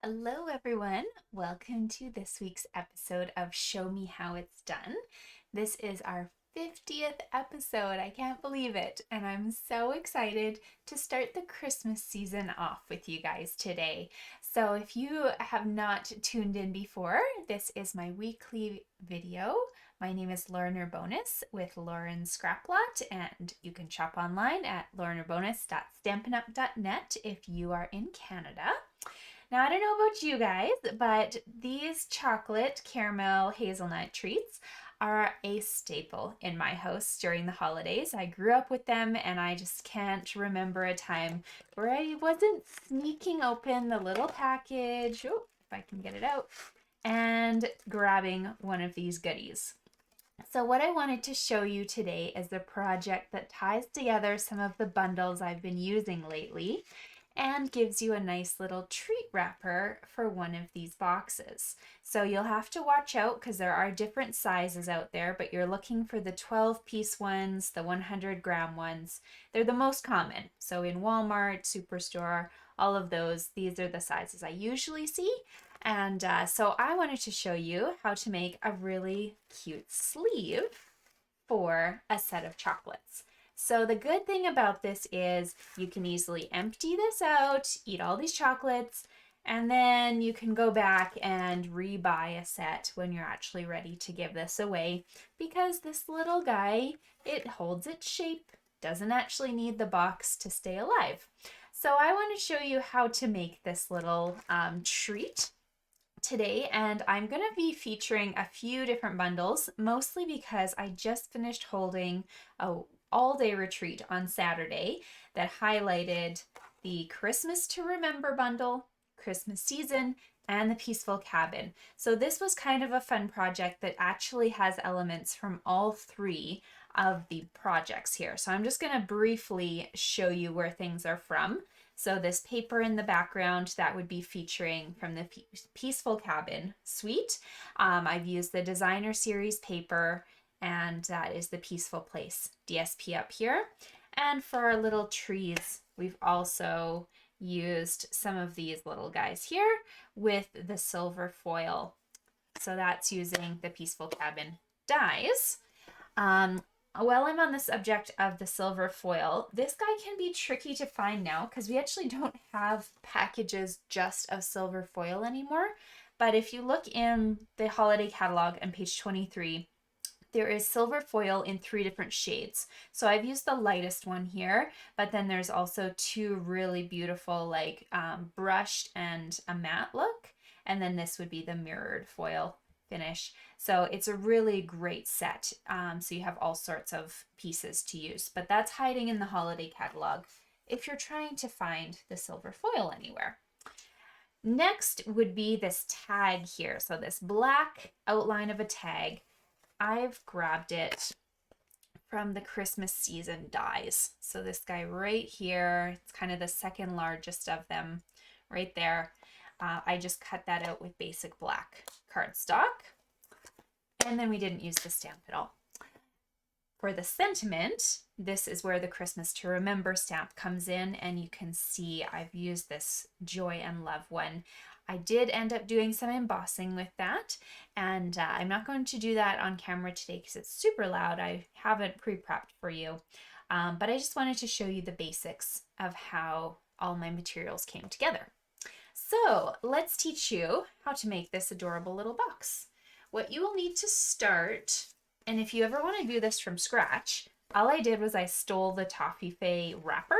Hello everyone, welcome to this week's episode of Show Me How It's Done. This is our 50th episode, I can't believe it, and I'm so excited to start the Christmas season off with you guys today. So if you have not tuned in before, this is my weekly video. My name is Lauren Bonus with Lauren Scraplot, and you can shop online at laurenurbonus.stampinup.net if you are in Canada. Now, I don't know about you guys, but these chocolate caramel hazelnut treats are a staple in my house during the holidays. I grew up with them and I just can't remember a time where I wasn't sneaking open the little package, oh, if I can get it out, and grabbing one of these goodies. So what I wanted to show you today is the project that ties together some of the bundles I've been using lately and gives you a nice little treat wrapper for one of these boxes. So you'll have to watch out because there are different sizes out there, but you're looking for the 12-piece ones, the 100-gram ones. They're the most common. So in Walmart, Superstore, all of those, these are the sizes I usually see. And so I wanted to show you how to make a really cute sleeve for a set of chocolates. So the good thing about this is you can easily empty this out, eat all these chocolates, and then you can go back and rebuy a set when you're actually ready to give this away, because this little guy, it holds its shape, doesn't actually need the box to stay alive. So I want to show you how to make this little treat today, and I'm going to be featuring a few different bundles, mostly because I just finished holding a all-day retreat on Saturday that highlighted the Christmas to Remember bundle, Christmas season, and the Peaceful Cabin. So this was kind of a fun project that actually has elements from all three of the projects here. So I'm just going to briefly show you where things are from. So this paper in the background, that would be featuring from the Peaceful Cabin suite. I've used the Designer Series paper, and that is the Peaceful Place DSP up here. And for our little trees, we've also used some of these little guys here with the silver foil. So that's using the Peaceful Cabin dies. While I'm on the subject of the silver foil, this guy can be tricky to find now because we actually don't have packages just of silver foil anymore. But if you look in the holiday catalog on page 23, there is silver foil in 3 different shades. So I've used the lightest one here, but then there's also 2 really beautiful, like brushed and a matte look. And then this would be the mirrored foil finish. So it's a really great set. So you have all sorts of pieces to use, but that's hiding in the holiday catalog if you're trying to find the silver foil anywhere. Next would be this tag here. So this black outline of a tag, I've grabbed it from the Christmas season dies. So this guy right here, it's kind of the second largest of them right there. I just cut that out with basic black cardstock, and then we didn't use the stamp at all. For the sentiment, this is where the Christmas to Remember stamp comes in, and you can see I've used this Joy and Love one. I did end up doing some embossing with that, and I'm not going to do that on camera today because it's super loud. I haven't pre-prepped for you, but I just wanted to show you the basics of how all my materials came together. So let's teach you how to make this adorable little box. What you will need to start, and if you ever want to do this from scratch, all I did was I stole the Toffifee wrapper,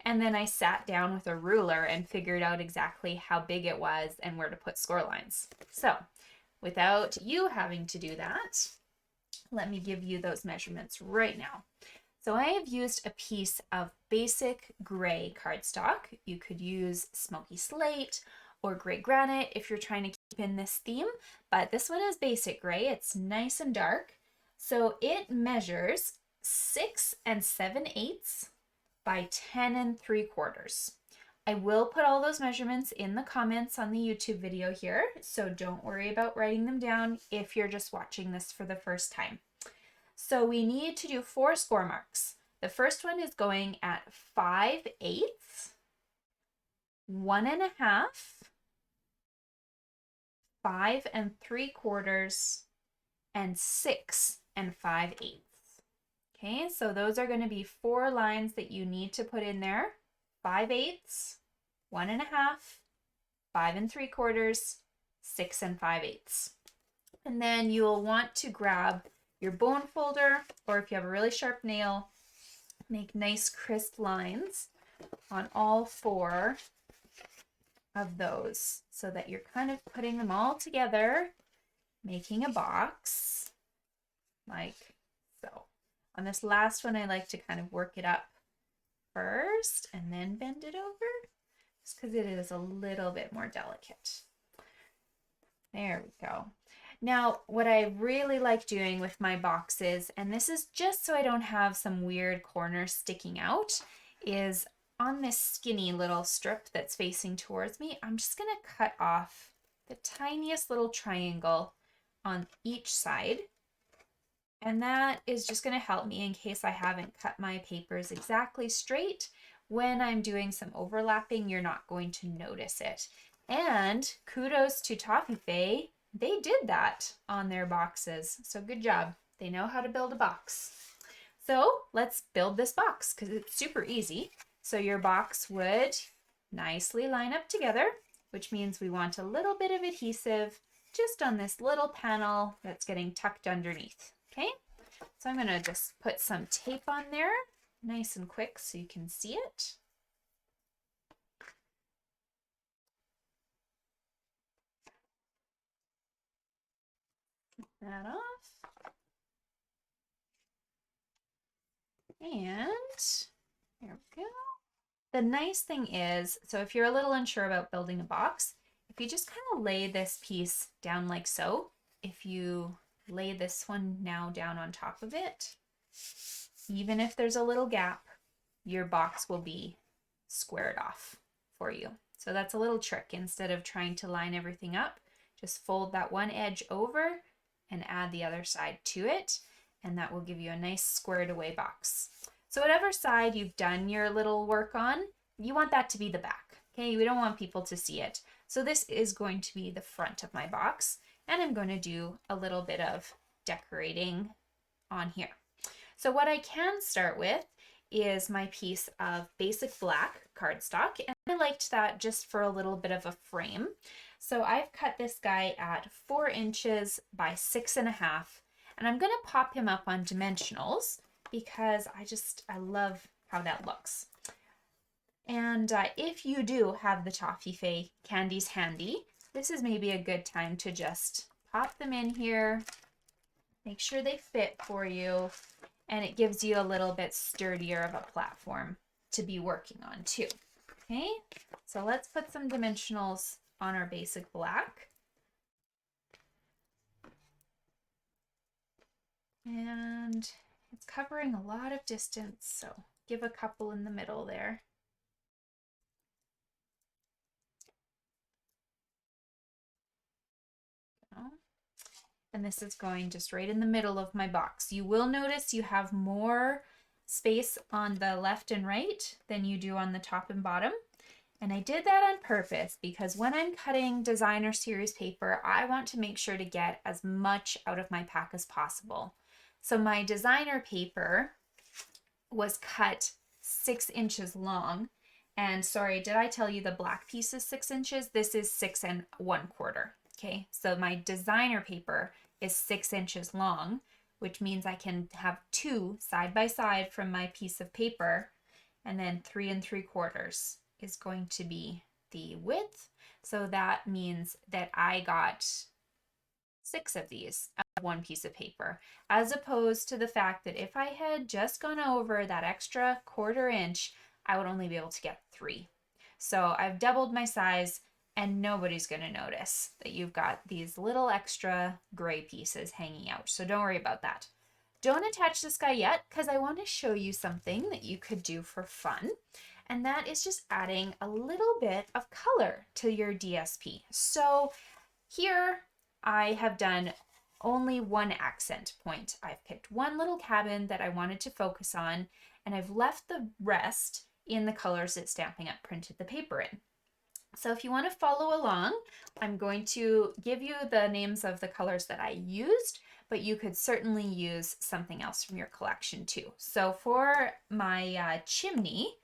and then I sat down with a ruler and figured out exactly how big it was and where to put score lines. So without you having to do that, let me give you those measurements right now. So I have used a piece of basic gray cardstock. You could use Smoky Slate or gray granite if you're trying to keep in this theme, but this one is basic gray. It's nice and dark. So it measures 6 7/8 by 10 3/4. I will put all those measurements in the comments on the YouTube video here, so don't worry about writing them down if you're just watching this for the first time. So we need to do 4 score marks. The first one is going at 5/8, 1 1/2, 5 3/4, and 6 5/8. Okay, so those are going to be 4 lines that you need to put in there. 5/8, 1 1/2, 5 3/4, 6 5/8. And then you'll want to grab your bone folder, or if you have a really sharp nail, make nice crisp lines on all 4 of those so that you're kind of putting them all together, making a box like so. On this last one, I like to kind of work it up first and then bend it over, just because it is a little bit more delicate. There we go. Now, what I really like doing with my boxes, and this is just so I don't have some weird corners sticking out, is on this skinny little strip that's facing towards me, I'm just going to cut off the tiniest little triangle on each side. And that is just going to help me in case I haven't cut my papers exactly straight. When I'm doing some overlapping, you're not going to notice it. And kudos to Toffifee, they did that on their boxes. So good job. They know how to build a box. So let's build this box because it's super easy. So your box would nicely line up together, which means we want a little bit of adhesive just on this little panel that's getting tucked underneath. Okay, so I'm going to just put some tape on there nice and quick so you can see it. Get that off. And there we go. The nice thing is, so if you're a little unsure about building a box, if you just kind of lay this piece down like so, if you lay this one now down on top of it, even if there's a little gap, your box will be squared off for you. So that's a little trick. Instead of trying to line everything up, just fold that one edge over and add the other side to it, and that will give you a nice squared away box. So whatever side you've done your little work on, you want that to be the back. Okay, we don't want people to see it. So this is going to be the front of my box, and I'm going to do a little bit of decorating on here. So what I can start with is my piece of basic black cardstock, and I liked that just for a little bit of a frame. So I've cut this guy at 4 inches by 6.5, and I'm going to pop him up on dimensionals because I love how that looks. And if you do have the Toffifee candies handy, this is maybe a good time to just pop them in here, make sure they fit for you, and it gives you a little bit sturdier of a platform to be working on too. Okay, so let's put some dimensionals on our basic black. And it's covering a lot of distance, so give a couple in the middle there. And this is going just right in the middle of my box. You will notice you have more space on the left and right than you do on the top and bottom. And I did that on purpose because when I'm cutting designer series paper, I want to make sure to get as much out of my pack as possible. So my designer paper was cut 6 inches long. And sorry, did I tell you the black piece is 6 inches? This is 6 1/4. Okay, so my designer paper is 6 inches long, which means I can have 2 side by side from my piece of paper, and then 3 3/4 is going to be the width. So that means that I got 6 of these out of 1 piece of paper, as opposed to the fact that if I had just gone over that extra 1/4 inch, I would only be able to get 3. So I've doubled my size, and nobody's going to notice that you've got these little extra gray pieces hanging out. So don't worry about that. Don't attach this guy yet because I want to show you something that you could do for fun. And that is just adding a little bit of color to your DSP. So here I have done only one accent point. I've picked one little cabin that I wanted to focus on, and I've left the rest in the colors that Stampin' Up! Printed the paper in. So if you want to follow along, I'm going to give you the names of the colors that I used, but you could certainly use something else from your collection too. So for my chimney,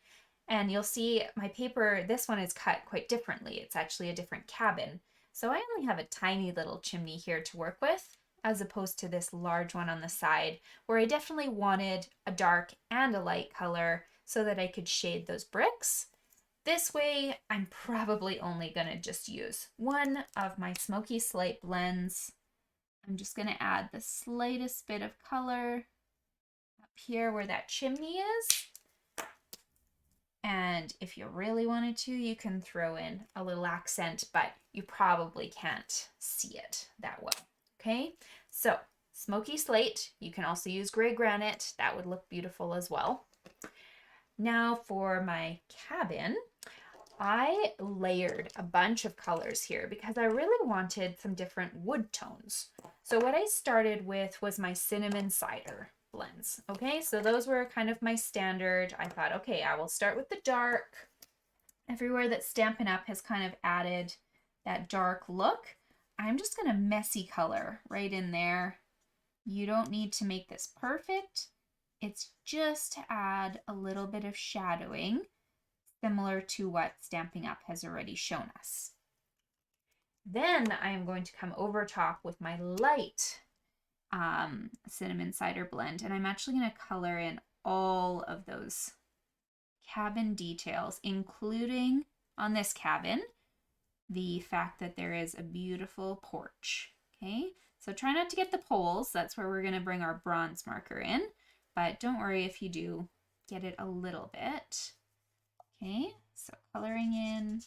and you'll see my paper, this one is cut quite differently. It's actually a different cabin. So I only have a tiny little chimney here to work with, as opposed to this large one on the side, where I definitely wanted a dark and a light color so that I could shade those bricks. This way, I'm probably only gonna just use one of my Smoky Slate blends. I'm just gonna add the slightest bit of color up here where that chimney is. And if you really wanted to, you can throw in a little accent, but you probably can't see it that well. Okay, so Smoky Slate, you can also use gray granite. That would look beautiful as well. Now for my cabin, I layered a bunch of colors here because I really wanted some different wood tones. So what I started with was my cinnamon cider blends. Okay, so those were kind of my standard. I thought, okay, I will start with the dark. Everywhere that Stampin' Up! Has kind of added that dark look, I'm just gonna messy color right in there. You don't need to make this perfect. It's just to add a little bit of shadowing, similar to what Stampin' Up! Has already shown us. Then I am going to come over top with my light cinnamon cider blend, and I'm actually going to color in all of those cabin details, including on this cabin, the fact that there is a beautiful porch. Okay, so try not to get the poles. That's where we're going to bring our bronze marker in, but don't worry if you do get it a little bit. Okay, so coloring in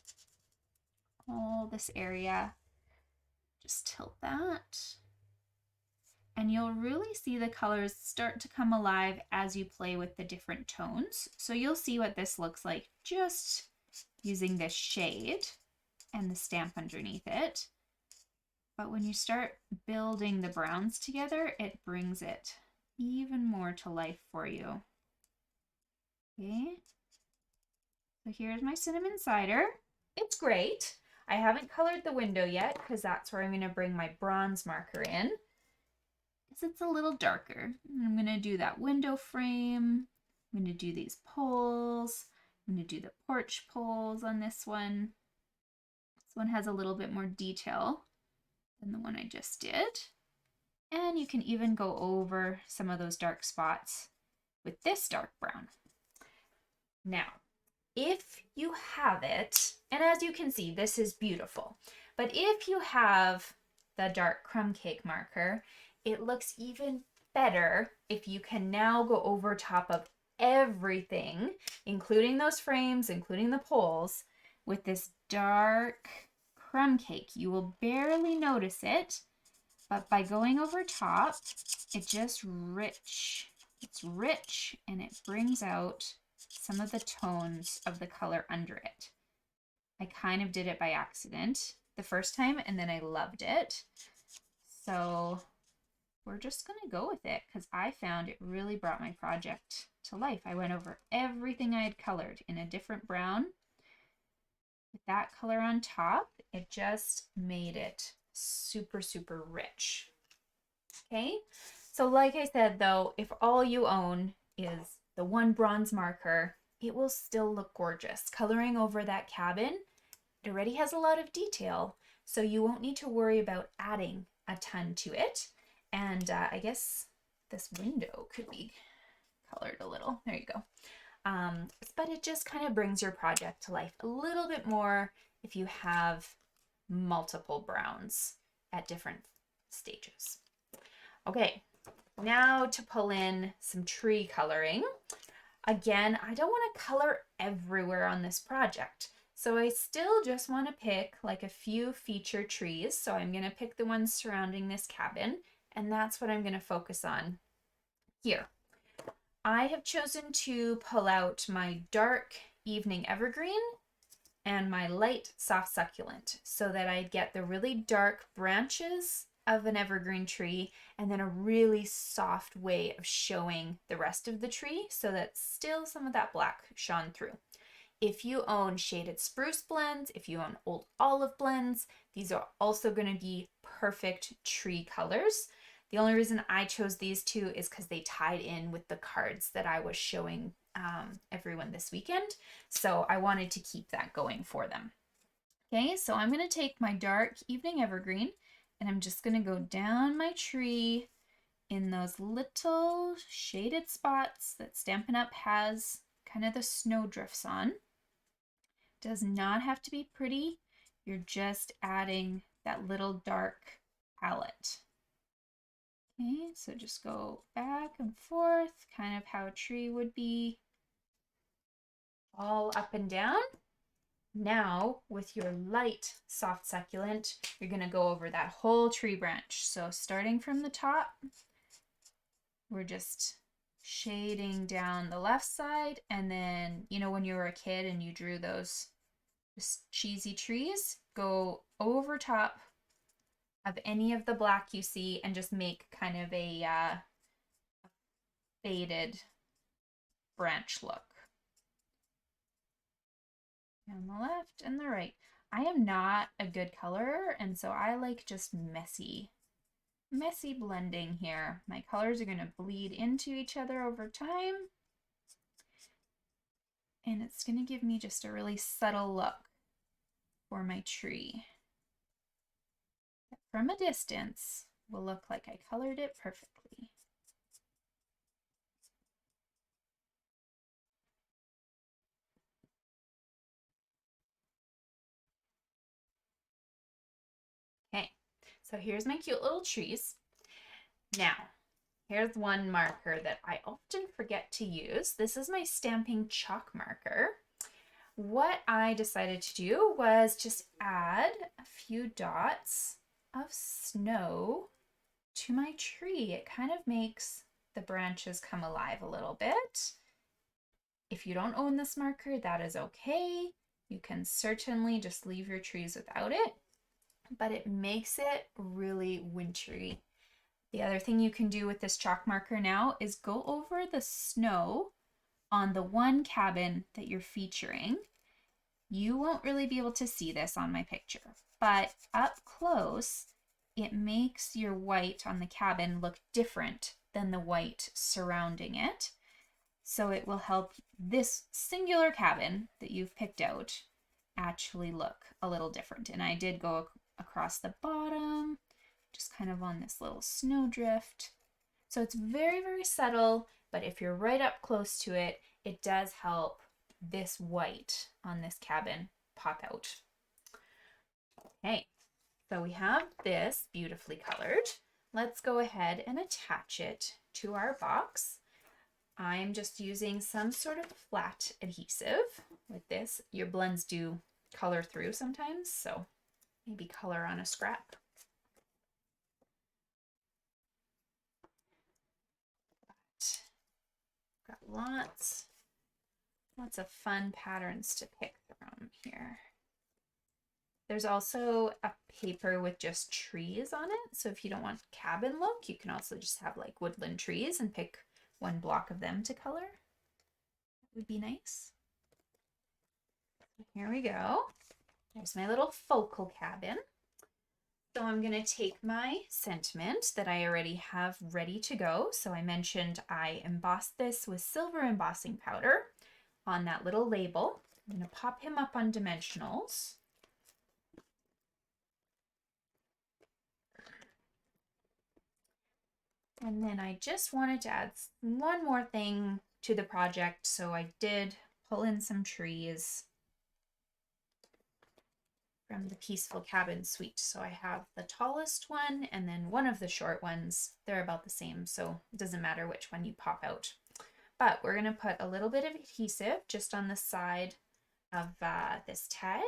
all this area, just tilt that. And you'll really see the colors start to come alive as you play with the different tones. So you'll see what this looks like just using this shade and the stamp underneath it. But when you start building the browns together, it brings it even more to life for you. Okay. So here's my cinnamon cider. It's great. I haven't colored the window yet because that's where I'm going to bring my bronze marker in, because it's a little darker. I'm going to do that window frame. I'm going to do these poles. I'm going to do the porch poles on this one. This one has a little bit more detail than the one I just did. And you can even go over some of those dark spots with this dark brown. Now, if you have it, and as you can see, this is beautiful, but if you have the dark crumb cake marker, it looks even better if you can now go over top of everything, including those frames, including the poles, with this dark crumb cake. You will barely notice it, but by going over top, it's rich. It's rich, and it brings out some of the tones of the color under it. I kind of did it by accident the first time, and then I loved it. So we're just going to go with it because I found it really brought my project to life. I went over everything I had colored in a different brown. With that color on top, it just made it super, super rich. Okay, so like I said though, if all you own is the one bronze marker, it will still look gorgeous. Coloring over that cabin, it already has a lot of detail, so you won't need to worry about adding a ton to it. And I guess this window could be colored a little. There you go. But it just kind of brings your project to life a little bit more if you have multiple browns at different stages. Okay, now to pull in some tree coloring. Again, I don't want to color everywhere on this project, so I still just want to pick like a few feature trees. So I'm going to pick the ones surrounding this cabin, and that's what I'm going to focus on here. I have chosen to pull out my dark evening evergreen and my light soft succulent so that I get the really dark branches of an evergreen tree and then a really soft way of showing the rest of the tree so that still some of that black shone through. If you own shaded spruce blends, if you own old olive blends, these are also going to be perfect tree colors. The only reason I chose these two is because they tied in with the cards that I was showing everyone this weekend. So I wanted to keep that going for them. Okay, so I'm going to take my dark evening evergreen and I'm just going to go down my tree in those little shaded spots that Stampin' Up! Has kind of the snow drifts on. Does not have to be pretty. You're just adding that little dark palette. Okay, so just go back and forth, kind of how a tree would be, all up and down. Now, with your light soft succulent, you're going to go over that whole tree branch. So starting from the top, we're just shading down the left side. And then, you know, when you were a kid and you drew those just cheesy trees, go over top of any of the black you see and just make kind of a faded branch look. On the left and the right. I am not a good colorer, and so I like just messy blending here. My colors are going to bleed into each other over time, and it's going to give me just a really subtle look for my tree. From a distance, will look like I colored it perfectly. Okay, so here's my cute little trees. Now, here's one marker that I often forget to use. This is my stamping chalk marker. What I decided to do was just add a few dots of snow to my tree. It kind of makes the branches come alive a little bit. If you don't own this marker, that is okay. You can certainly just leave your trees without it, but it makes it really wintry. The other thing you can do with this chalk marker now is go over the snow on the one cabin that you're featuring. You won't really be able to see this on my picture, but up close, it makes your white on the cabin look different than the white surrounding it. So it will help this singular cabin that you've picked out actually look a little different. And I did go across the bottom, just kind of on this little snowdrift. So it's very, very subtle, but if you're right up close to it, it does help this white on this cabin pop out. Okay, so we have this beautifully colored. Let's go ahead and attach it to our box. I'm just using some sort of flat adhesive with this. Your blends do color through sometimes, so maybe color on a scrap. Got lots of fun patterns to pick from here. There's also a paper with just trees on it. So if you don't want cabin look, you can also just have like woodland trees and pick one block of them to color. That would be nice. Here we go. There's my little focal cabin. So I'm going to take my sentiment that I already have ready to go. So I mentioned I embossed this with silver embossing powder on that little label. I'm going to pop him up on dimensionals. And then I just wanted to add one more thing to the project. So I did pull in some trees from the Peaceful Cabin suite. So I have the tallest one and then one of the short ones. They're about the same, so it doesn't matter which one you pop out. But we're going to put a little bit of adhesive just on the side of this tag,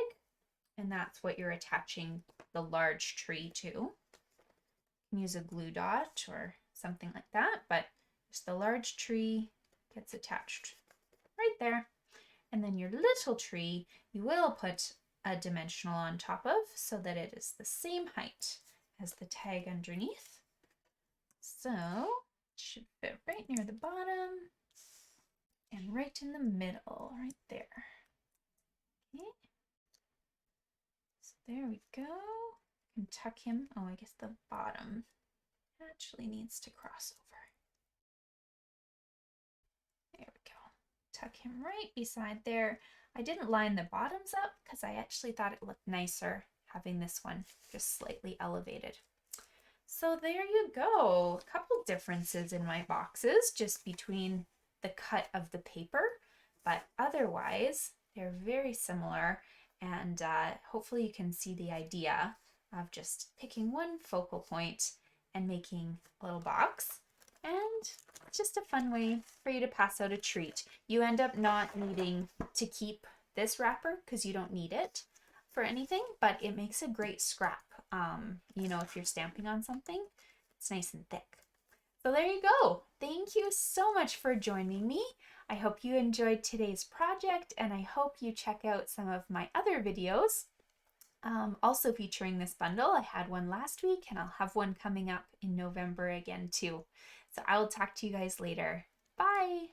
and that's what you're attaching the large tree to. You can use a glue dot or something like that, but just the large tree gets attached right there. And then your little tree, you will put a dimensional on top of so that it is the same height as the tag underneath. So it should fit right near the bottom and right in the middle, right there. Okay. So there we go. And tuck him. Oh, I guess the bottom actually needs to cross over. There we go. Tuck him right beside there. I didn't line the bottoms up because I actually thought it looked nicer having this one just slightly elevated. So there you go. A couple differences in my boxes just between the cut of the paper, but otherwise they're very similar, and hopefully you can see the idea of just picking one focal point and making a little box, and it's just a fun way for you to pass out a treat. You end up not needing to keep this wrapper because you don't need it for anything, but it makes a great scrap. You know, if you're stamping on something, it's nice and thick. So there you go. Thank you so much for joining me. I hope you enjoyed today's project, and I hope you check out some of my other videos also featuring this bundle. I had one last week, and I'll have one coming up in November again too. So I will talk to you guys later. Bye!